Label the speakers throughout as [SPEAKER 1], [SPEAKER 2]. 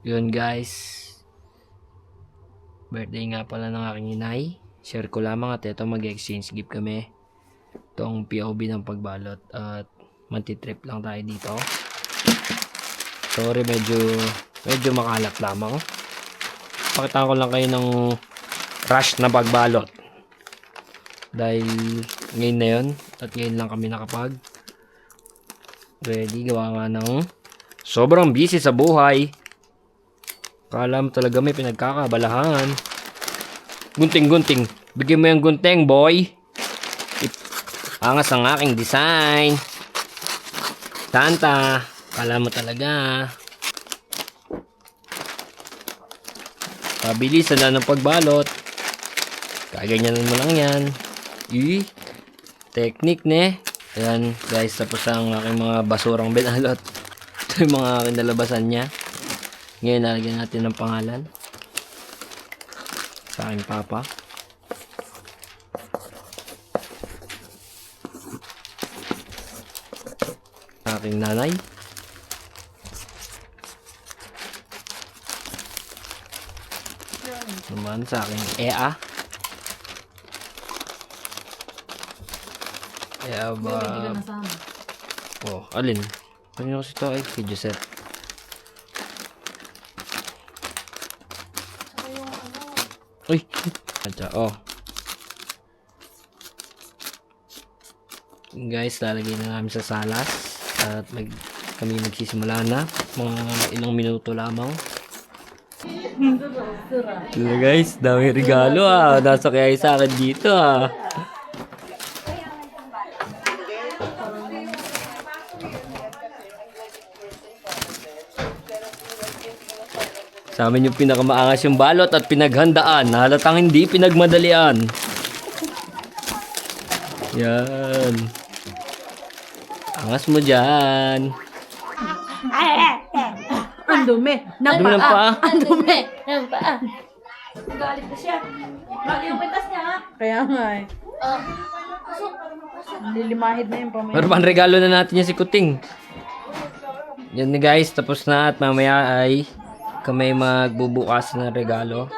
[SPEAKER 1] Yun guys, birthday nga pala ng aking inay. Share ko lamang at ito mag-exchange gift kami. Itong POV ng pagbalot at mantitrip lang tayo dito. Sorry, medyo makalat lamang. Pakitaan ko lang kayo ng rush na pagbalot. Dahil ngayon na yun at ngayon lang kami nakapag ready, gawa nga ng sobrang busy sa buhay. Kala mo talaga may pinagkakabalahan. Gunting. Bigyan mo yung gunting, boy. Angas ang aking design. Tanta. Kala mo talaga. Pabilisan na ng pagbalot. Kaganyanan mo lang yan. Technique ne. Ayan guys, tapos ang aking mga basurang binalot. Ito yung mga kinalabasan niya. Ngayon nalagyan natin ng pangalan sa aking papa. Sa aking nanay. Naman sa aking Ea. Ea ba? Oh, alin? Ano kasi ito ay kay Joseph. Uy! Atya, oh. Guys, lalagay na namin sa salas. At kami magsisimula na. Mga ilang minuto lamang. Ito guys, dami regalo ah. Nasa kaya sa akin dito ah. Sa amin yung pinakamaangas yung balot at pinaghandaan. Halatang hindi pinagmadalian. Yan. Angas mo dyan.
[SPEAKER 2] Ang dumi.
[SPEAKER 1] Ang dumi ng paa.
[SPEAKER 2] Ang dumi.
[SPEAKER 3] Ang paa. Galit na siya. Bakit yung pintas niya ha?
[SPEAKER 2] Kaya nga eh. Lilimahid na yung pamay.
[SPEAKER 1] Pero panregalo na natin yan si Kuting. Yan na guys, tapos na at mamaya ay kami magbubukas ng regalo.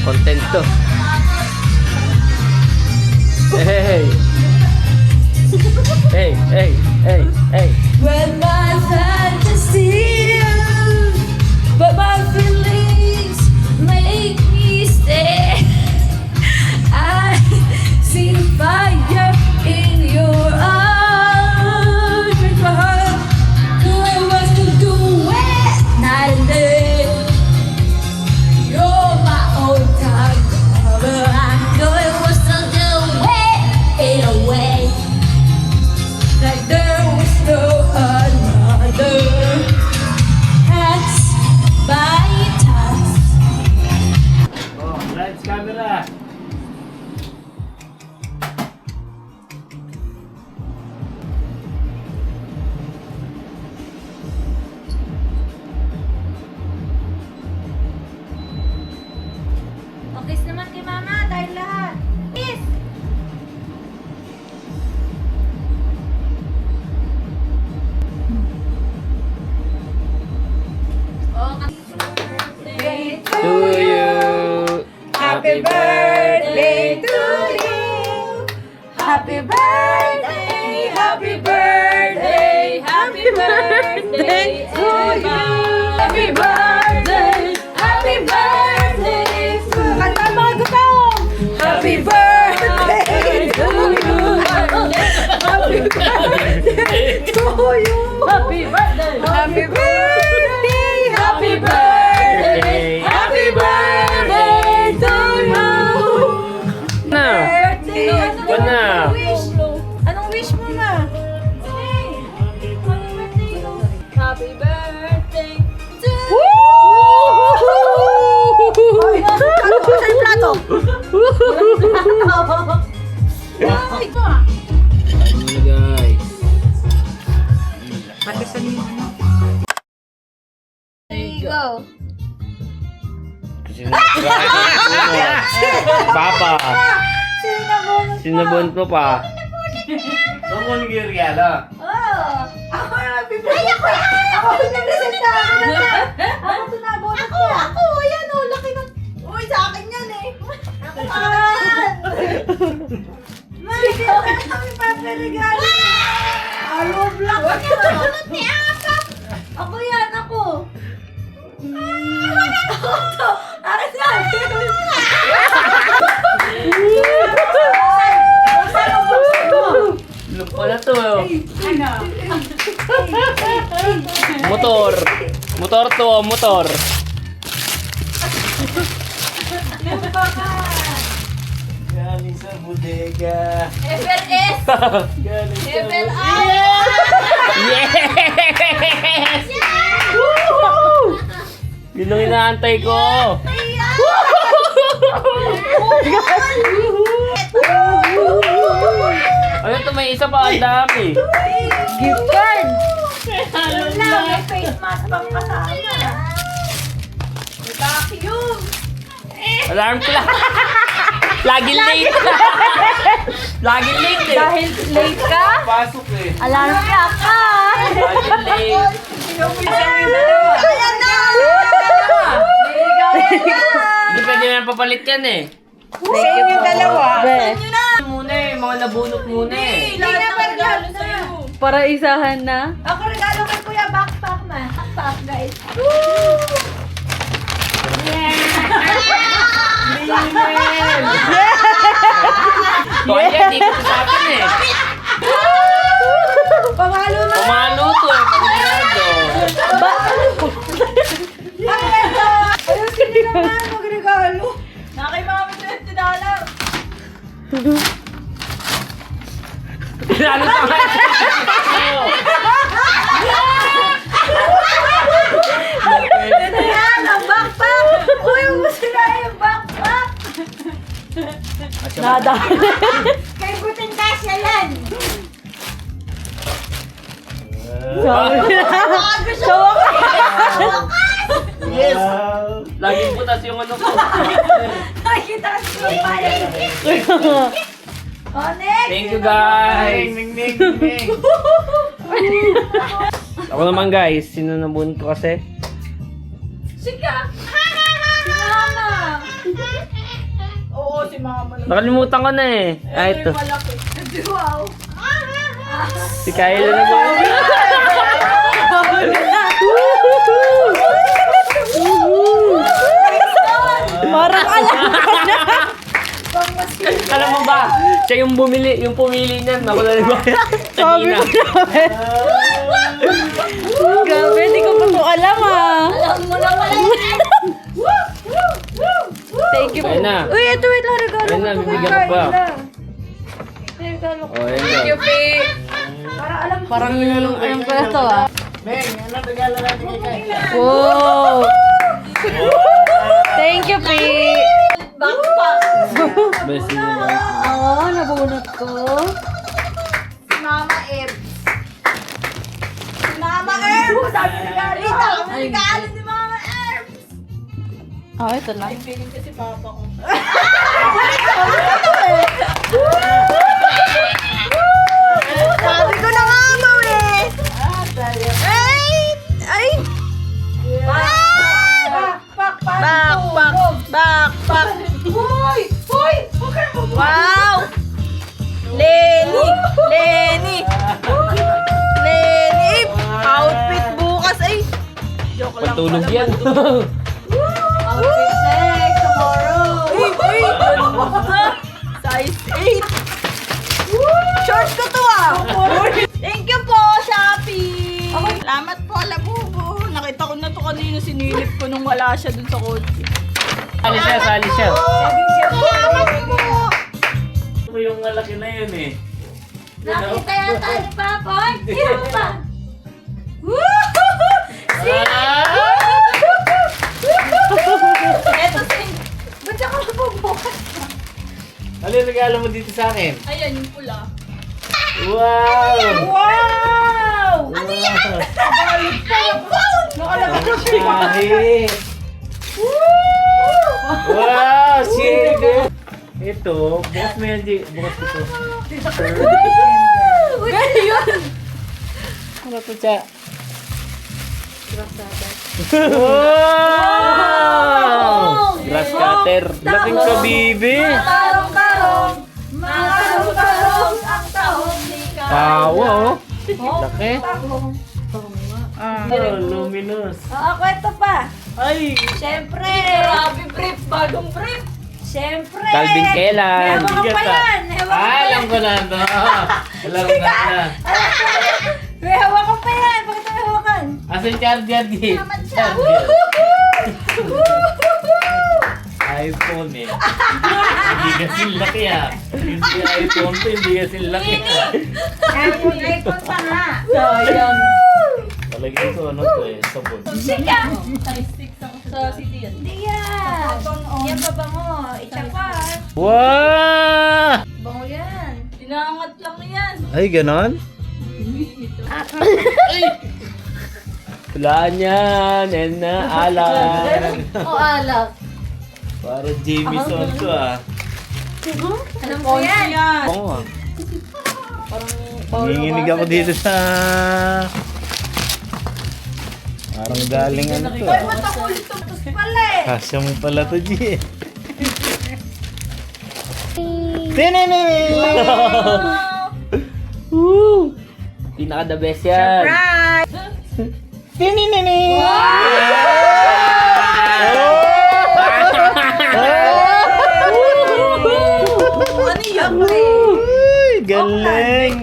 [SPEAKER 1] Content to. Hey.
[SPEAKER 3] When my fantasy, but my feelings make me stay. I see fire in your eyes. Break my heart. Do I want to do it night and day? You're my old time lover. I know it was still do it in a way. Like there was no another. Hands by touch.
[SPEAKER 1] Oh, lights, camera.
[SPEAKER 3] Kiss naman kay mama, tayo lahat. Kiss! Birthday
[SPEAKER 1] To you.
[SPEAKER 2] Happy birthday to you.
[SPEAKER 3] Happy birthday, happy birthday, happy birthday to you. Happy birthday, happy birthday to you.
[SPEAKER 2] Kanta mga gutom!
[SPEAKER 3] Happy birthday to you.
[SPEAKER 2] Happy birthday to you!
[SPEAKER 3] Happy birthday,
[SPEAKER 2] Happy birthday!
[SPEAKER 3] happy birthday, happy birthday to you.
[SPEAKER 1] Na.
[SPEAKER 2] Birthday!
[SPEAKER 1] Ito na.
[SPEAKER 2] Anong wish mo ma?
[SPEAKER 3] Happy birthday to
[SPEAKER 2] Ay, ano ko sa plato?
[SPEAKER 3] Ay, ito
[SPEAKER 1] Ano na guys?
[SPEAKER 2] Pati sa nino.
[SPEAKER 3] go.
[SPEAKER 1] Papa.
[SPEAKER 2] Sino mo?
[SPEAKER 1] Sinabon mo pa.
[SPEAKER 4] Huwag mo naging regalo.
[SPEAKER 2] Oh! Ako yung bibili. Ay, ako yan! Ako yung nagresenta. Ako ito nabunot ko. Ako, yan o. Laki ng... Uy, sa akin yan eh. Ako yan! May kami paparegalo. Alo, black. Huwag yung nabunot ni Apa. Ako yan, ako. Ako to. Akin yan.
[SPEAKER 1] Look pala to.
[SPEAKER 2] Ano?
[SPEAKER 1] Motor. Motor to, motor.
[SPEAKER 4] Galing sa bodega.
[SPEAKER 3] FLS!
[SPEAKER 4] Galing sa
[SPEAKER 3] FLI!
[SPEAKER 1] Yes! Yun ang inaantay ko. Ano to, may isa pa, ang dami.
[SPEAKER 2] Gift card! Ano lang, may face mask pang kasama. May vacuum!
[SPEAKER 1] Alarm clock. Lagi late. Lagi late eh.
[SPEAKER 2] Dahil late ka,
[SPEAKER 4] Pasok eh.
[SPEAKER 2] alarm clock ka!
[SPEAKER 1] Lagi late.
[SPEAKER 2] Ayan na!
[SPEAKER 1] Hindi pwede na papalit yan eh.
[SPEAKER 2] Thank you yung dalawa. Saan nyo na?
[SPEAKER 1] Muna eh, mga nabunot muna eh.
[SPEAKER 2] Lahat ng regalo sa'yo.
[SPEAKER 5] Para isahan na.
[SPEAKER 2] Ako regalo kay Kuya Backpack na. Backpack guys.
[SPEAKER 1] Toya, di ko sa akin eh.
[SPEAKER 2] Pamalo na!
[SPEAKER 1] Pumalo to eh, pamilado.
[SPEAKER 2] Ayusin nyo naman magregalo. Nakay mami $20.
[SPEAKER 1] Lalo sa
[SPEAKER 2] Ito yan, ang backpack! Uy, gusto na yung backpack!
[SPEAKER 5] Nada.
[SPEAKER 2] Kay Butin Kasya yan!
[SPEAKER 1] Yes!
[SPEAKER 4] Wow.
[SPEAKER 1] Laging butas yung ano ko.
[SPEAKER 2] Nakikita ka sa bayan. Oh, next!
[SPEAKER 1] Thank you guys.
[SPEAKER 4] Ning, ning, ning.
[SPEAKER 1] Ako naman guys, sino nabunot ko kasi?
[SPEAKER 2] Sika! Si Mama! Oo, si Mama.
[SPEAKER 1] Nakalimutan ko na eh. Ah, ito.
[SPEAKER 2] Malaki. Wow!
[SPEAKER 1] Si Kyla na ba?
[SPEAKER 5] Parang alam.
[SPEAKER 1] Alam mo ba? Siya yung bumili, yung pumili niyan. Ako na rin ba?
[SPEAKER 5] Sabi ko namin. Grabe, di ko pa to alam ah.
[SPEAKER 3] Alam mo na pala yan!
[SPEAKER 5] Thank you.
[SPEAKER 1] Ayun na.
[SPEAKER 2] Uy, ito wait lang regalo
[SPEAKER 1] Ayun na,
[SPEAKER 2] ko kay
[SPEAKER 1] bibigyan ko pa.
[SPEAKER 2] Carla. Regalo ko.
[SPEAKER 1] Oh, ayun na.
[SPEAKER 2] Para alam ko.
[SPEAKER 5] Parang anong pala to ah.
[SPEAKER 4] Meng, ano regalo natin kay Kaya?
[SPEAKER 5] Wow. Thank you, P.
[SPEAKER 3] Backpack!
[SPEAKER 1] Best yun yung
[SPEAKER 5] Oo, nabunot ko.
[SPEAKER 2] Si Mama Eb. Si Mama Eb! Sabi ni Carlita, ang regalo ni Mama Eb!
[SPEAKER 5] Oh, ito lang.
[SPEAKER 2] Piling kasi Papa ko. Sabi ko na nga, Mami! Ay! Ay! Backpack! Hoy! Hoy! Huwag ka na mabuhay! Wow! Lenny! Lenny! Lenny! Outfit bukas ay! Joke lang.
[SPEAKER 1] Patulog yan.
[SPEAKER 2] Outfit check tomorrow! Uy! Uy! Size 8! Shorts ko to ah! Thank you po, Shopee! Salamat po, Labubo. Nakita ko na to kanina, sinilip ko nung wala siya dun sa kotse.
[SPEAKER 1] Sali siya, sali siya.
[SPEAKER 2] Salamat po!
[SPEAKER 4] Ito yung malaki na yun eh.
[SPEAKER 3] Nakita yata ni Papa! Ay, sino ba?
[SPEAKER 2] Eto si... Ba't siya ka mabubukas?
[SPEAKER 4] Ano yung regalo mo dito sa akin?
[SPEAKER 2] Ayan, yung pula.
[SPEAKER 4] Wow!
[SPEAKER 2] Wow!
[SPEAKER 4] Ano yan?
[SPEAKER 2] Nakalagay ko siya.
[SPEAKER 4] Kahit! Wow! Sige! Ito, bukas mo yan, G. Bukas ito.
[SPEAKER 5] Uy, yun!
[SPEAKER 4] Ano to, Cha?
[SPEAKER 1] Wow! Grass cutter.
[SPEAKER 4] Laking kabibi.
[SPEAKER 2] Tarong-tarong, marong-tarong, ang tahong ni
[SPEAKER 1] Tawa, oh. Laki.
[SPEAKER 4] Oh, luminous.
[SPEAKER 2] Ako ito pa.
[SPEAKER 4] Ay!
[SPEAKER 2] Siyempre.
[SPEAKER 5] Grabe brief, bagong brief.
[SPEAKER 2] Siyempre.
[SPEAKER 1] Calvin Kellan.
[SPEAKER 2] Ewan ko pa yan. Ewan ko pa yan.
[SPEAKER 4] Alam ko na ito. Alam ko na.
[SPEAKER 2] May hawak ko pa yan. Bakit may hawakan?
[SPEAKER 4] Asan charger, G?
[SPEAKER 2] Naman siya.
[SPEAKER 4] iPhone eh. Hindi kasi laki ah. Hindi iPhone to, hindi kasi laki ah.
[SPEAKER 2] iPhone pa nga.
[SPEAKER 5] Sayang.
[SPEAKER 4] Talagyan ko ano to eh, sabon.
[SPEAKER 2] Sika.
[SPEAKER 5] Sa city yan.
[SPEAKER 2] Hindi yan. Yan pa ba mo? Itsapat.
[SPEAKER 1] Wow!
[SPEAKER 2] Bango yan.
[SPEAKER 5] Tinangat lang yan.
[SPEAKER 4] Ay, ganon?
[SPEAKER 1] Wala yan. And na alam.
[SPEAKER 5] O alak.
[SPEAKER 4] Para Jameson to ah.
[SPEAKER 2] Alam ko yan.
[SPEAKER 1] Oo, ah.
[SPEAKER 4] Nanginginig ako dito sa... Parang galing ano to
[SPEAKER 2] Ay,
[SPEAKER 4] ah.
[SPEAKER 2] matakulit ito pala eh.
[SPEAKER 4] Kasya mo pala to, G. Tinini!
[SPEAKER 1] Woo! Pinaka the best yan.
[SPEAKER 2] Right.
[SPEAKER 4] Tinini!
[SPEAKER 2] Ano yun?
[SPEAKER 4] Uy, galing!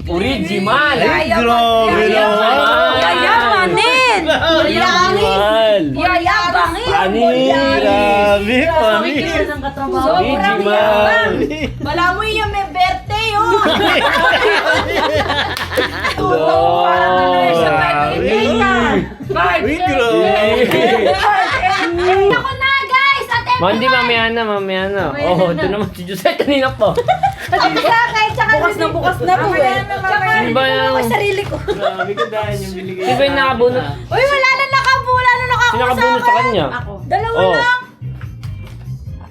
[SPEAKER 1] Original.
[SPEAKER 4] Ay, grabe naman!
[SPEAKER 2] Yayamanin!
[SPEAKER 1] Original.
[SPEAKER 2] Yayabangin!
[SPEAKER 1] Ani.
[SPEAKER 4] Grabe, mami!
[SPEAKER 5] Ng katrabaho.
[SPEAKER 2] Sobrang
[SPEAKER 1] Original.
[SPEAKER 2] Wala mo yung may birthday oh!
[SPEAKER 1] Oh,
[SPEAKER 2] Parang ano eh, sa birthday ka!
[SPEAKER 4] Uy, grabe!
[SPEAKER 2] Ako na guys! Ate!
[SPEAKER 1] Mandi, mamaya na. Oh, ito naman si Jose kanina po.
[SPEAKER 2] Ate sa akin! Tsaka
[SPEAKER 5] Bukas na po eh.
[SPEAKER 1] Sino ba yung...
[SPEAKER 2] Ako sarili ko.
[SPEAKER 4] Grabe ka dahil yung binigay.
[SPEAKER 1] Sino ba yung nakabunot?
[SPEAKER 2] Uy, wala na nakakuha
[SPEAKER 1] Sino nakabunot sa kanya?
[SPEAKER 5] Ako.
[SPEAKER 2] Dalawa
[SPEAKER 1] Oh.
[SPEAKER 2] lang.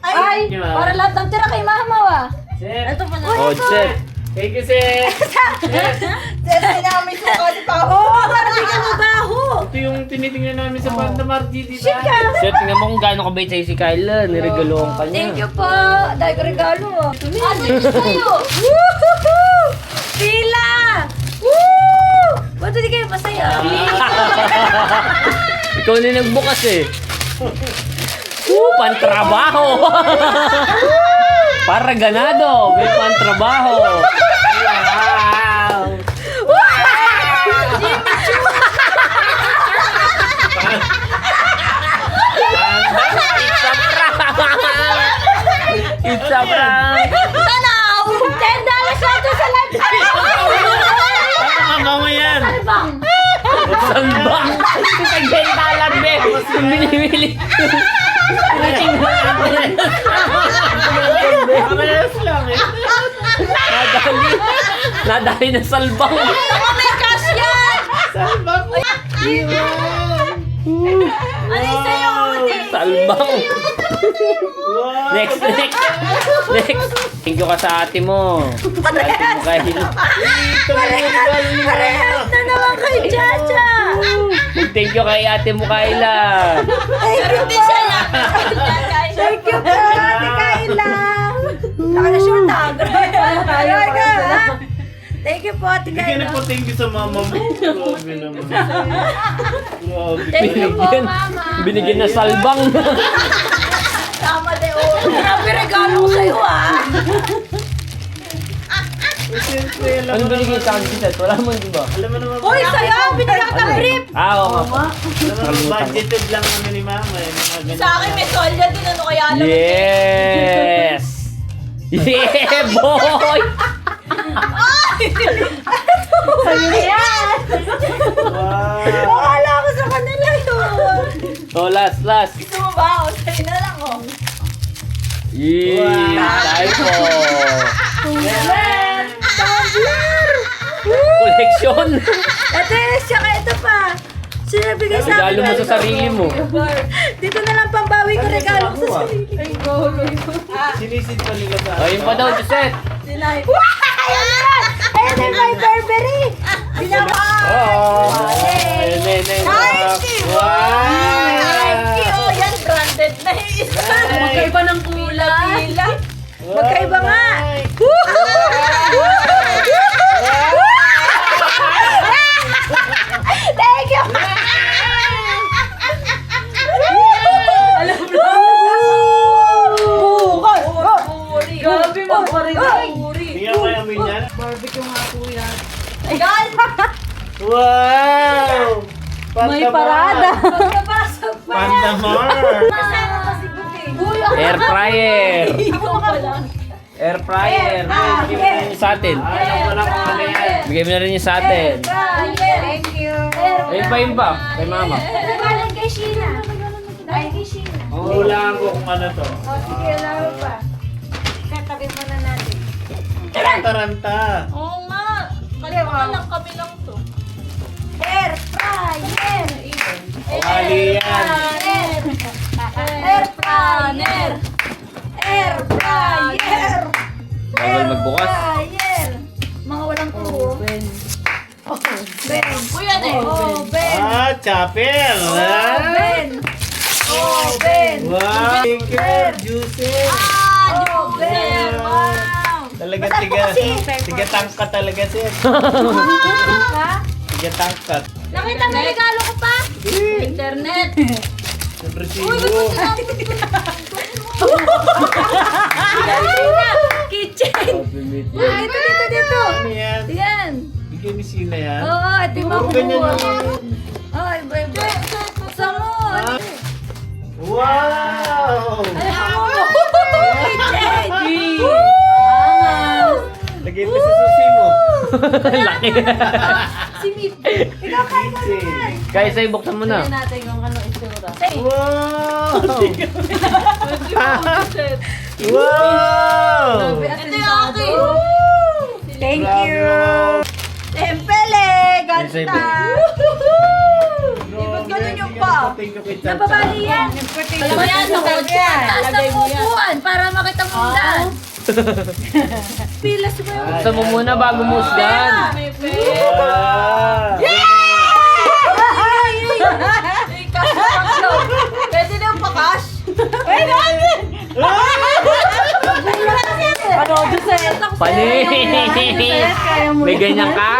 [SPEAKER 2] Ay!
[SPEAKER 5] Para lahat ng tira kay mama wa.
[SPEAKER 4] Sir!
[SPEAKER 5] Ito pa na.
[SPEAKER 1] Oh, Jose.
[SPEAKER 4] Thank you, sir!
[SPEAKER 2] Sir, namin suka si Pao. Oo, parang di ka mabaho.
[SPEAKER 4] Ito yung tinitingnan namin sa Panda Marti, di ba?
[SPEAKER 1] Sir, tingnan mo kung gaano kabait sa'yo si Kyla. Niregaloan ka niya.
[SPEAKER 2] Thank you po. Dahil ko regalo. Ano yun sa'yo? Woohoo! Pila! Woo! Ba't hindi kayo masaya?
[SPEAKER 1] Ikaw na nagbukas eh. Pantrabaho! Para ganado, may pantrabaho. Wow! It's a prank!
[SPEAKER 2] Tanaw! $10 lang to sa lunch.
[SPEAKER 4] Ano mo yan?
[SPEAKER 1] Salbang! $10 be! Yung binibili.
[SPEAKER 4] Kamalas lang eh.
[SPEAKER 1] Nadali na salbang.
[SPEAKER 2] Ako may cash yan!
[SPEAKER 4] Salbang mo!
[SPEAKER 2] Ano yung sa'yo?
[SPEAKER 1] Salbang.
[SPEAKER 4] Wow!
[SPEAKER 1] Next. Thank you ka sa ate mo. Ate mo kahil.
[SPEAKER 2] Parehas na naman kay Chacha!
[SPEAKER 1] Thank you kay ate mo Kayla.
[SPEAKER 2] Thank you po! Thank you po, Ate Kayla! Saka na short ha? Grabe ka ha? Thank you po, Ate
[SPEAKER 4] Hindi ka na
[SPEAKER 2] Kayla!
[SPEAKER 4] po thank you sa mama mo. Grabe naman. Grabe.
[SPEAKER 2] Thank you po, Mama!
[SPEAKER 1] Binigyan na salbang.
[SPEAKER 2] Tama de oh! Grabe regalo ko sa'yo ha!
[SPEAKER 4] Siyempre, alam
[SPEAKER 1] Ano
[SPEAKER 4] mo
[SPEAKER 1] binigyan sa akin si Seth? Wala mo, di ba?
[SPEAKER 4] Alam mo naman.
[SPEAKER 2] Uy, sa'yo! Binigyan ka ng brief!
[SPEAKER 1] Oo nga po.
[SPEAKER 4] Alam mo, budgeted lang kami ni mama eh. Mga ganun.
[SPEAKER 2] Sa akin may solya din ano kaya alam mo.
[SPEAKER 1] Yes! Yeah, boy!
[SPEAKER 2] Sa'yo yan!
[SPEAKER 4] Wow!
[SPEAKER 2] Akala ko sa kanila yun!
[SPEAKER 1] Oh, last.
[SPEAKER 2] Gusto mo ba? O, sa'yo na lang oh!
[SPEAKER 1] Yee!
[SPEAKER 4] Wow.
[SPEAKER 1] Tayo po!
[SPEAKER 2] Tumbler!
[SPEAKER 1] Collection!
[SPEAKER 2] Ate, saka ito pa! Sinabigay sa akin.
[SPEAKER 1] Regalo mo sa sarili mo.
[SPEAKER 2] Dito na lang pambawi ko regalo ko sa sarili.
[SPEAKER 5] Ay, golo yun.
[SPEAKER 4] Sinisid pa nila sa
[SPEAKER 1] Ayun pa daw, Josette.
[SPEAKER 2] Ayan na may Burberry. Binaba.
[SPEAKER 1] Oh.
[SPEAKER 2] Nike. Oh, yan branded na isa.
[SPEAKER 5] Magkaiba ng kulay.
[SPEAKER 2] Magkaiba nga. Thank you.
[SPEAKER 5] Grabe, magpari-pari.
[SPEAKER 4] Tingnan mo yung amin yan.
[SPEAKER 5] Barbecue nga po yan.
[SPEAKER 4] Wow!
[SPEAKER 5] May parada.
[SPEAKER 4] Pandamar!
[SPEAKER 1] Air fryer.
[SPEAKER 5] Ako pala.
[SPEAKER 1] Air fryer. Bigay mo na rin sa atin.
[SPEAKER 4] Alam ko na kung ano yan.
[SPEAKER 1] Bigay mo na rin sa atin.
[SPEAKER 2] Thank you.
[SPEAKER 1] Ayun pa yun ba? Kay mama.
[SPEAKER 2] Nagalan kay Sheena. Ay, kay Sheena.
[SPEAKER 4] Hulaan ko kung ano to.
[SPEAKER 2] Sige, laro pa. Katabi mo na natin.
[SPEAKER 4] Taranta.
[SPEAKER 5] Oo nga. Kalimutan lang kami lang to.
[SPEAKER 2] Air fryer.
[SPEAKER 4] Kali yan.
[SPEAKER 2] Air fryer. Air fryer.
[SPEAKER 1] Bagal magbukas.
[SPEAKER 2] Fryer. Mga walang tubo. Ben.
[SPEAKER 5] Kuya na eh.
[SPEAKER 2] Oh, Ben.
[SPEAKER 4] Ah, chapel.
[SPEAKER 2] Oh, Ben. Oh, Ben.
[SPEAKER 4] Wow! Tinker, juices.
[SPEAKER 2] Oh, Ben. Wow.
[SPEAKER 4] Talaga
[SPEAKER 2] Ba't
[SPEAKER 4] tiga.
[SPEAKER 2] ako kasi?
[SPEAKER 4] Tiga tangkat talaga siya.
[SPEAKER 2] Ha?
[SPEAKER 4] Tiga tangkat.
[SPEAKER 2] Nakita mo regalo ko pa?
[SPEAKER 5] Internet.
[SPEAKER 4] Siyempre sibo.
[SPEAKER 2] Kitchen. Ah, dito.
[SPEAKER 4] Ano yan?
[SPEAKER 2] Yan.
[SPEAKER 4] Bigyan ni Sina yan.
[SPEAKER 2] Oo, ito yung
[SPEAKER 4] Puro ganyan
[SPEAKER 2] makukuha.
[SPEAKER 4] yun.
[SPEAKER 2] Ay, baby. Buksan mo.
[SPEAKER 4] Ah. Wow!
[SPEAKER 2] Kitchen.
[SPEAKER 4] Lagay mo sa susi mo.
[SPEAKER 1] Laki.
[SPEAKER 2] Si Mip. Ikaw kain ka naman.
[SPEAKER 1] Guys, ay buksan mo na.
[SPEAKER 5] Tingnan natin kung ano itsura.
[SPEAKER 4] Wow! Wow!
[SPEAKER 5] Ito yung akin.
[SPEAKER 2] Thank
[SPEAKER 4] Grabe
[SPEAKER 2] you.
[SPEAKER 4] naman.
[SPEAKER 2] Tempele.
[SPEAKER 1] Yes, I
[SPEAKER 2] Ganda.
[SPEAKER 4] Ba't
[SPEAKER 2] ganun yung pa? Nababali yan.
[SPEAKER 5] Alam mo yan, sa kotse.
[SPEAKER 2] Taas ng upuan para makita mo yung daan. Pilas mo yung
[SPEAKER 1] Buksan mo muna bago mo usgan.
[SPEAKER 5] May pera.
[SPEAKER 2] Pwede na yung pa-cash? Pwede Ano, Joseph?
[SPEAKER 1] Panis! May ganyan ka.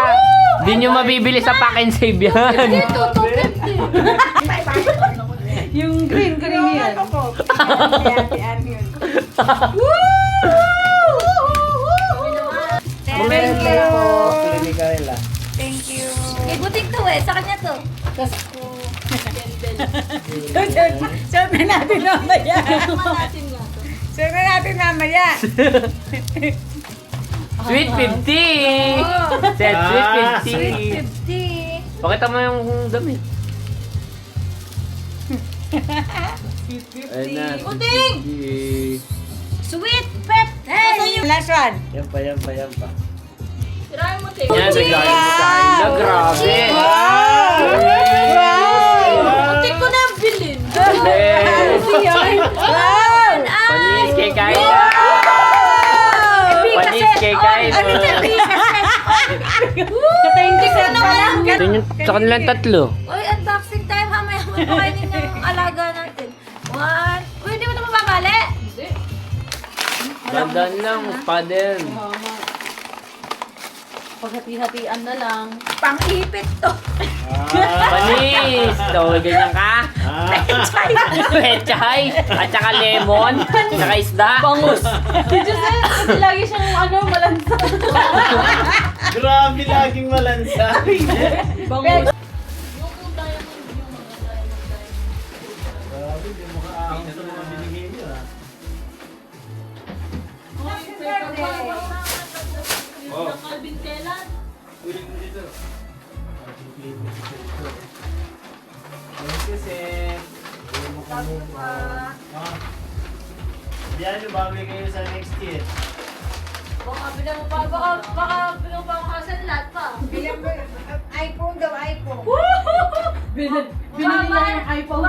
[SPEAKER 1] Di nyo mabibili sa pack and save yan.
[SPEAKER 5] Yung green yan.
[SPEAKER 2] Thank you.
[SPEAKER 4] Thank you.
[SPEAKER 2] May butik to eh. Sa kanya to.
[SPEAKER 5] Sabi natin mamaya. Sabi natin mamaya.
[SPEAKER 1] Sweet 50! Set sweet 50.
[SPEAKER 2] 50.
[SPEAKER 1] Pakita mo yung damit. Ayun na,
[SPEAKER 2] Puting!
[SPEAKER 1] 50.
[SPEAKER 2] Sweet pep. Hey!
[SPEAKER 5] Last one.
[SPEAKER 4] Yan pa.
[SPEAKER 5] Tirahin mo, Ting.
[SPEAKER 1] Yan, regalo mo tayo na. Grabe!
[SPEAKER 5] Muntik ko na bilhin.
[SPEAKER 1] Yes!
[SPEAKER 2] Wow!
[SPEAKER 1] Panis kay Kyle! Panis kay Kyle!
[SPEAKER 2] Hindi ko na wala.
[SPEAKER 1] Ito yung sa kanilang tatlo.
[SPEAKER 2] Uy, unboxing time. Hamaya mo pakainin yung alaga natin. One. Uy, hindi mo ito mababali.
[SPEAKER 1] Dandan lang, paddle.
[SPEAKER 5] Paghati-hatian na lang.
[SPEAKER 2] Pang-ipit to.
[SPEAKER 1] Panis! So, ganyan ka? Pechay! At saka lemon! Saka isda!
[SPEAKER 5] Bangus. Si Joseph, kasi lagi siyang malansa.
[SPEAKER 4] Grabe laging malansa.
[SPEAKER 5] Bangus.
[SPEAKER 4] Grabe, di mo kaahon sa mga binigay niyo ah.
[SPEAKER 5] Calvin Kellan.
[SPEAKER 4] Thank you, Seth. Hindi mo kumuha. Yan yung bagay kayo sa next year.
[SPEAKER 2] Baka bilang pa, baka bilang pa ang hasan lahat pa. Bilang iPhone daw, iPhone.
[SPEAKER 5] Binili niya yung iPhone